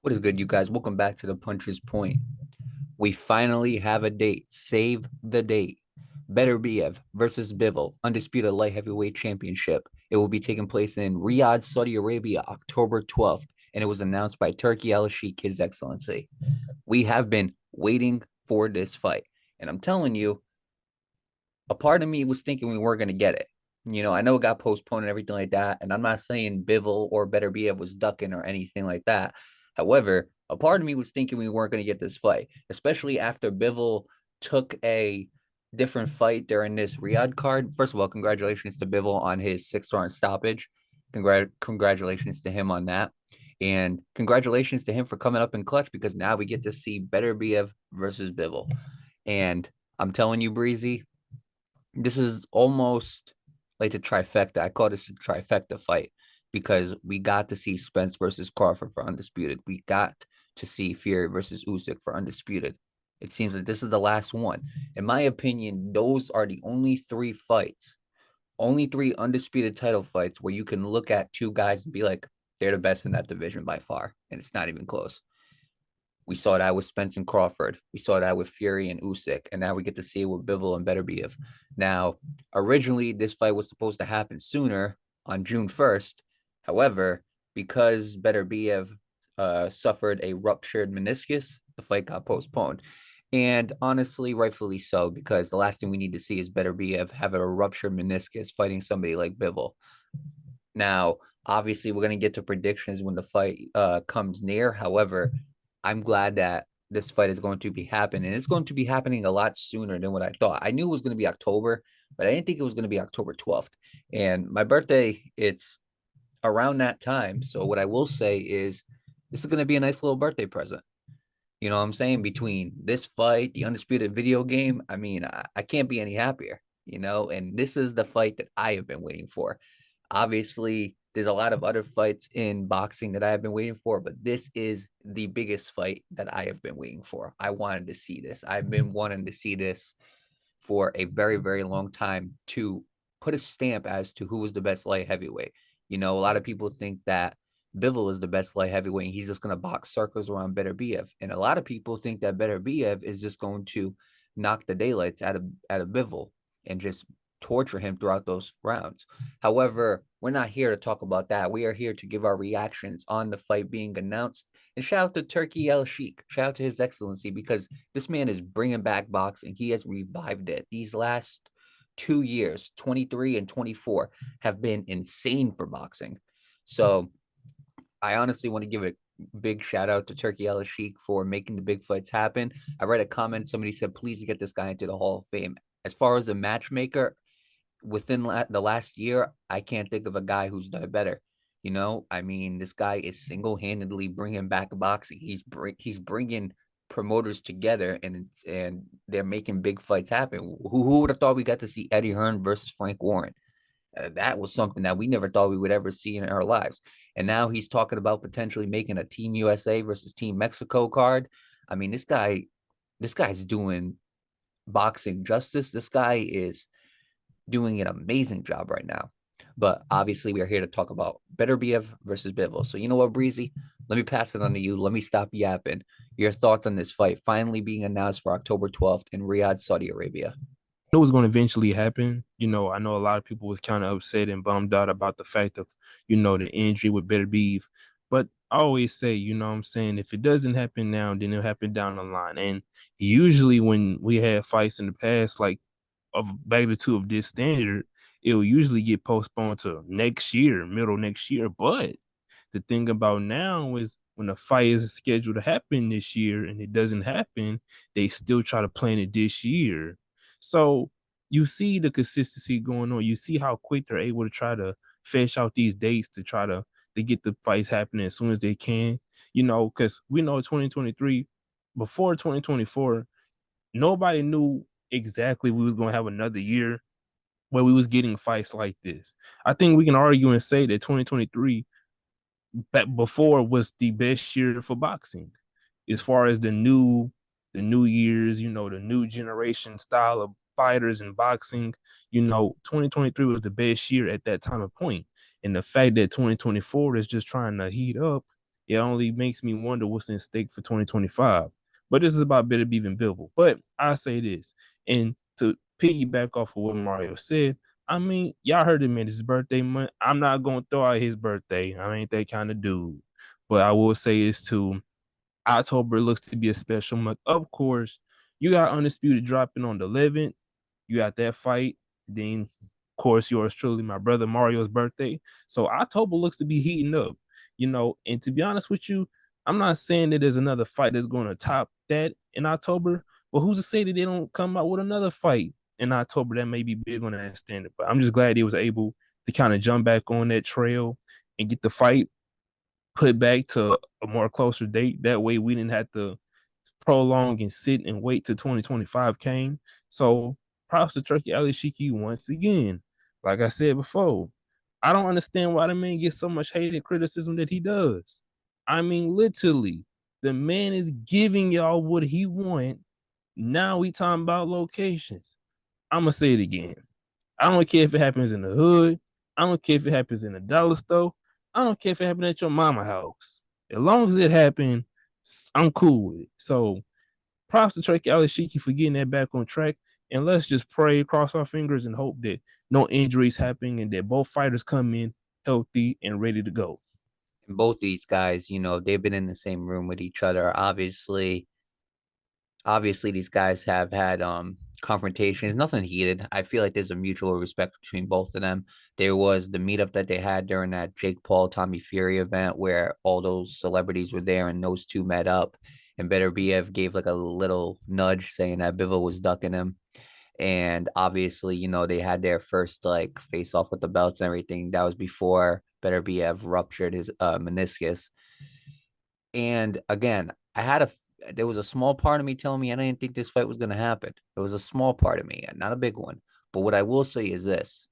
What is good, you guys? Welcome back to the Puncher's Point. We finally have a date. Save the date. Beterbiev versus Bivol, undisputed light heavyweight championship. It will be taking place in Riyadh, Saudi Arabia, October 12th, and it was announced by Turki Alalshikh, His Excellency. We have been waiting for this fight, and I'm telling you, a part of me was thinking we weren't going to get it. I know it got postponed and everything like that. And I'm not saying Bivol or Beterbiev was ducking or anything like that. However, a part of me was thinking we weren't going to get this fight, especially after Bivol took a different fight during this Riyadh card. First of all, congratulations to Bivol on his 6 round stoppage. Congratulations to him on that. And congratulations to him for coming up in clutch because now we get to see Beterbiev versus Bivol. And I'm telling you, Breezy, this is almost like the trifecta. I call this a trifecta fight because we got to see Spence versus Crawford for undisputed. We got to see Fury versus Usyk for undisputed. It seems like this is the last one. In my opinion, those are the only three undisputed title fights where you can look at two guys and be like, they're the best in that division by far, and it's not even close. We saw that with Spence and Crawford. We saw that with Fury and Usyk, and now we get to see it with Bivol and Beterbiev. Now, originally, this fight was supposed to happen sooner on June 1st. However, because Beterbiev suffered a ruptured meniscus, the fight got postponed. And honestly, rightfully so, because the last thing we need to see is Beterbiev have a ruptured meniscus fighting somebody like Bivol. Now, obviously, we're going to get to predictions when the fight comes near. However, I'm glad that this fight is going to be happening. And it's going to be happening a lot sooner than what I thought. I knew it was going to be October, but I didn't think it was going to be October 12th. And my birthday, it's around that time. So what I will say is this is going to be a nice little birthday present. You know what I'm saying? Between this fight, the undisputed video game, I mean, I can't be any happier, and this is the fight that I have been waiting for. Obviously, there's a lot of other fights in boxing that I have been waiting for, but this is the biggest fight that I have been waiting for. I wanted to see this. I've been wanting to see this for a very, very long time to put a stamp as to who was the best light heavyweight. A lot of people think that Bivol is the best light heavyweight and he's just going to box circles around Beterbiev. And a lot of people think that Beterbiev is just going to knock the daylights out of Bivol and just torture him throughout those rounds. However, we're not here to talk about that. We are here to give our reactions on the fight being announced. And shout out to Turki Alalshikh. Shout out to His Excellency because this man is bringing back boxing. He has revived it. These last 2 years, 23 and 24, have been insane for boxing. So I honestly want to give a big shout out to Turki Alalshikh for making the big fights happen. I read a comment. Somebody said, please get this guy into the Hall of Fame. As far as a matchmaker, within the last year, I can't think of a guy who's done it better. I mean, this guy is single-handedly bringing back boxing. He's bringing promoters together, and they're making big fights happen. Who would have thought we got to see Eddie Hearn versus Frank Warren? That was something that we never thought we would ever see in our lives. And now he's talking about potentially making a Team USA versus Team Mexico card. I mean, this guy's doing boxing justice. This guy is doing an amazing job right now. But obviously, we are here to talk about Beterbiev versus Bivol. So you know what, Breezy? Let me pass it on to you. Let me stop yapping. Your thoughts on this fight finally being announced for October 12th in Riyadh, Saudi Arabia. It was going to eventually happen. I know a lot of people was kind of upset and bummed out about the fact of, the injury with Beterbiev. But I always say, what I'm saying, if it doesn't happen now, then it'll happen down the line. And usually when we had fights in the past, like of magnitude of this standard, it will usually get postponed to next year, middle next year. But the thing about now is when the fight is scheduled to happen this year and it doesn't happen, they still try to plan it this year. So you see the consistency going on. You see how quick they're able to try to fetch out these dates to try to get the fights happening as soon as they can. Because we know 2023, before 2024, nobody knew exactly we was going to have another year where we was getting fights like this. I think we can argue and say that 2023 back before was the best year for boxing as far as the new years, the new generation style of fighters in boxing. 2023 was the best year at that time of point. And the fact that 2024 is just trying to heat up, it only makes me wonder what's in stake for 2025. But this is about Beterbiev and Bivol. But I say this, and to piggyback off of what Mario said, I mean, y'all heard him in his birthday month. I'm not gonna throw out his birthday. I ain't that kind of dude. But I will say this too. October looks to be a special month. Of course, you got Undisputed dropping on the 11th. You got that fight. Then, of course, yours truly, my brother Mario's birthday. So October looks to be heating up, And to be honest with you, I'm not saying that there's another fight that's going to top that in October, but who's to say that they don't come out with another fight in October that may be big on that standard? But I'm just glad he was able to kind of jump back on that trail and get the fight put back to a more closer date. That way we didn't have to prolong and sit and wait till 2025 came. So props to Turki Alalshikh once again. Like I said before, I don't understand why the man gets so much hate and criticism that he does. I mean, literally, the man is giving y'all what he want. Now we talking about locations. I'm gonna say it again. I don't care if it happens in the hood. I don't care if it happens in a dollar store. I don't care if it happened at your mama house. As long as it happened, I'm cool with it. So props to Turki Alalshikh for getting that back on track. And let's just pray, cross our fingers, and hope that no injuries happen and that both fighters come in healthy and ready to go. And both these guys, they've been in the same room with each other. Obviously these guys have had confrontations, nothing heated. I feel like there's a mutual respect between both of them. There was the meetup that they had during that Jake Paul Tommy Fury event where all those celebrities were there and those two met up, and Beterbiev gave like a little nudge saying that Bivol was ducking him. And obviously, they had their first like face off with the belts and everything. That was before Beterbiev ruptured his meniscus. And again, there was a small part of me telling me I didn't think this fight was going to happen. It was a small part of me, not a big one. But what I will say is this.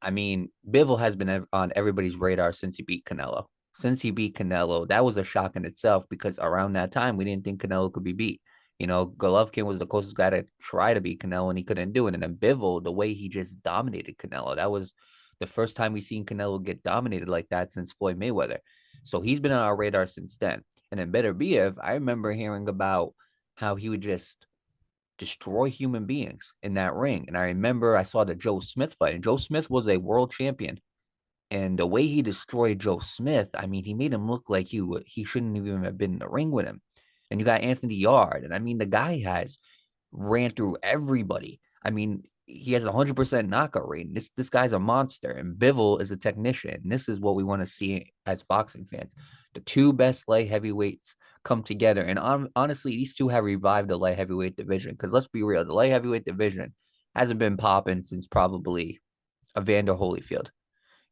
I mean, Bivol has been on everybody's radar since he beat Canelo. Since he beat Canelo, that was a shock in itself because around that time, we didn't think Canelo could be beat. Golovkin was the closest guy to try to beat Canelo, and he couldn't do it. And then Bivol, the way he just dominated Canelo, that was the first time we've seen Canelo get dominated like that since Floyd Mayweather. So he's been on our radar since then. And then Beterbiev, I remember hearing about how he would just destroy human beings in that ring. And I remember I saw the Joe Smith fight, and Joe Smith was a world champion. And the way he destroyed Joe Smith, I mean, he made him look like he shouldn't even have been in the ring with him. And you got Anthony Yard, and I mean, the guy has ran through everybody. I mean, he has a 100% knockout rate. This guy's a monster, and Bivol is a technician. And this is what we want to see as boxing fans. The two best light heavyweights come together, and honestly, these two have revived the light heavyweight division. Because let's be real, the light heavyweight division hasn't been popping since probably Evander Holyfield.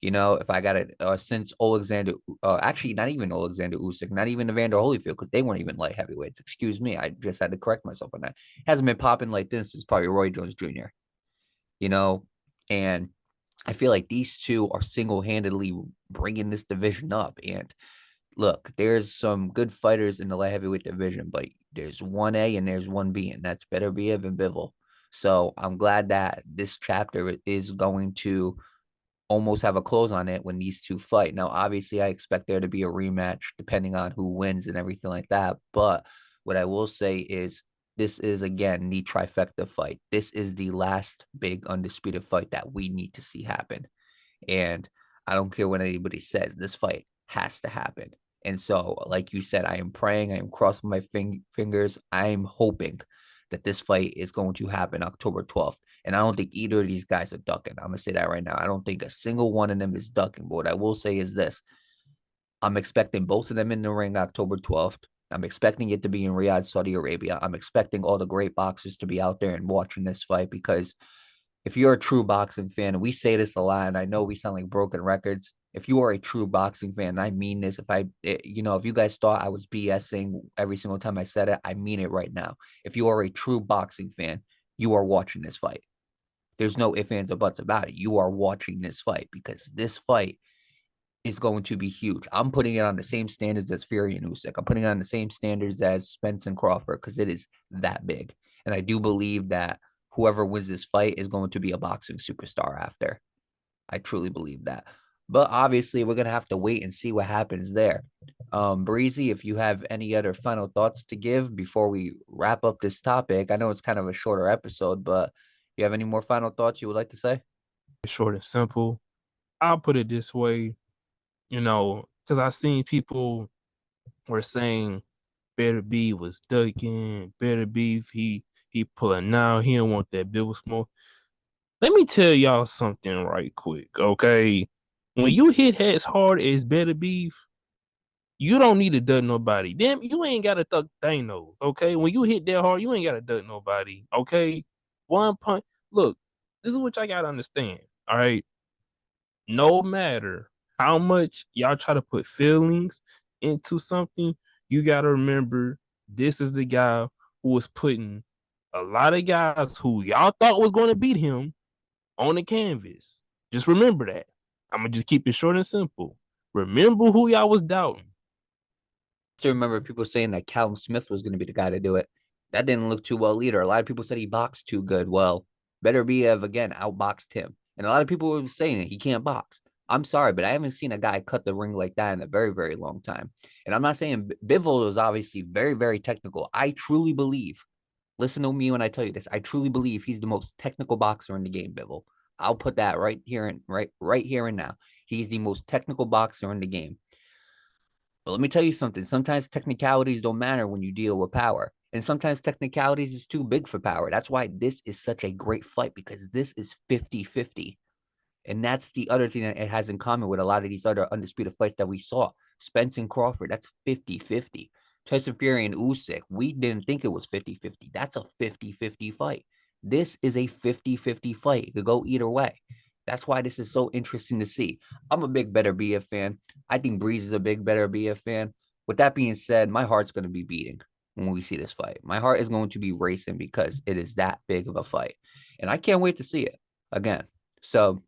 If I got it, since Alexander, actually not even Alexander Usyk, not even Evander Holyfield, because they weren't even light heavyweights. Excuse me, I just had to correct myself on that. Hasn't been popping like this since probably Roy Jones Jr. You know, and I feel like these two are single handedly bringing this division up. And look, there's some good fighters in the light heavyweight division, but there's one A and there's one B, and that's Beterbiev and Bivol. So I'm glad that this chapter is going to almost have a close on it when these two fight. Now, obviously, I expect there to be a rematch depending on who wins and everything like that. But what I will say is this is, again, the trifecta fight. This is the last big undisputed fight that we need to see happen. And I don't care what anybody says, this fight has to happen. And so, like you said, I am praying, I am crossing my fingers, I am hoping that this fight is going to happen October 12th. And I don't think either of these guys are ducking. I'm going to say that right now. I don't think a single one of them is ducking. But what I will say is this. I'm expecting both of them in the ring October 12th. I'm expecting it to be in Riyadh, Saudi Arabia. I'm expecting all the great boxers to be out there and watching this fight because if you're a true boxing fan, and we say this a lot, and I know we sound like broken records. If you are a true boxing fan, and I mean this, if you guys thought I was BSing every single time I said it, I mean it right now. If you are a true boxing fan, you are watching this fight. There's no ifs, ands, or buts about it. You are watching this fight because this fight is going to be huge. I'm putting it on the same standards as Fury and Usyk. I'm putting it on the same standards as Spence and Crawford because it is that big. And I do believe that whoever wins this fight is going to be a boxing superstar after. I truly believe that. But obviously, we're gonna have to wait and see what happens there. Breezy, if you have any other final thoughts to give before we wrap up this topic, I know it's kind of a shorter episode, but you have any more final thoughts you would like to say? Short and simple. I'll put it this way, because I seen people were saying Beterbiev was ducking, Beterbiev, he pulling out, he don't want that Bill smoke. Let me tell y'all something right quick, okay? When you hit as hard as Beterbiev, you don't need to duck nobody. Damn, you ain't got to duck Thanos, okay? When you hit that hard, you ain't got to duck nobody, okay? One punch. Look, this is what y'all got to understand, all right? No matter how much y'all try to put feelings into something, you got to remember this is the guy who was putting a lot of guys who y'all thought was going to beat him on the canvas. Just remember that. I'm going to just keep it short and simple. Remember who y'all was doubting. Still remember people saying that Callum Smith was going to be the guy to do it. That didn't look too well either. A lot of people said he boxed too good. Well, Beterbiev again outboxed him, and a lot of people were saying that he can't box. I'm sorry, but I haven't seen a guy cut the ring like that in a very, very long time. And I'm not saying Bivol is obviously very, very technical. I truly believe. Listen to me when I tell you this. I truly believe he's the most technical boxer in the game, Bivol. I'll put that right here and right here and now. He's the most technical boxer in the game. But let me tell you something. Sometimes technicalities don't matter when you deal with power. And sometimes technicalities is too big for power. That's why this is such a great fight, because this is 50-50. And that's the other thing that it has in common with a lot of these other undisputed fights that we saw. Spence and Crawford, that's 50-50. Tyson Fury and Usyk, we didn't think it was 50-50. That's a 50-50 fight. This is a 50-50 fight. It could go either way. That's why this is so interesting to see. I'm a big Beterbiev fan. I think Breeze is a big Beterbiev fan. With that being said, my heart's going to be beating when we see this fight. My heart is going to be racing because it is that big of a fight. And I can't wait to see it again. So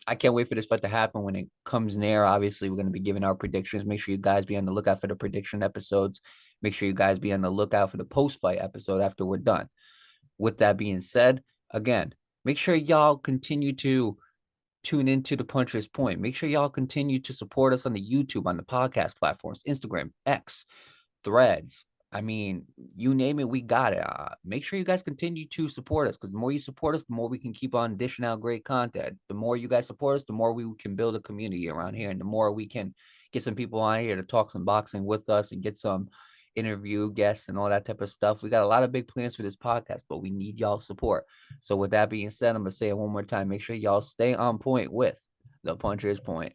I can't wait for this fight to happen when it comes near. Obviously, we're going to be giving our predictions. Make sure you guys be on the lookout for the prediction episodes. Make sure you guys be on the lookout for the post-fight episode after we're done. With that being said, again, make sure y'all continue to tune into the Puncher's Point. Make sure y'all continue to support us on the YouTube, on the podcast platforms, Instagram, X, Threads. I mean, you name it, we got it. Make sure you guys continue to support us, because the more you support us, the more we can keep on dishing out great content. The more you guys support us, the more we can build a community around here, and the more we can get some people on here to talk some boxing with us and get some interview guests and all that type of stuff. We got a lot of big plans for this podcast, but we need y'all support. So with that being said, I'm going to say it one more time. Make sure y'all stay on point with the Puncher's Point.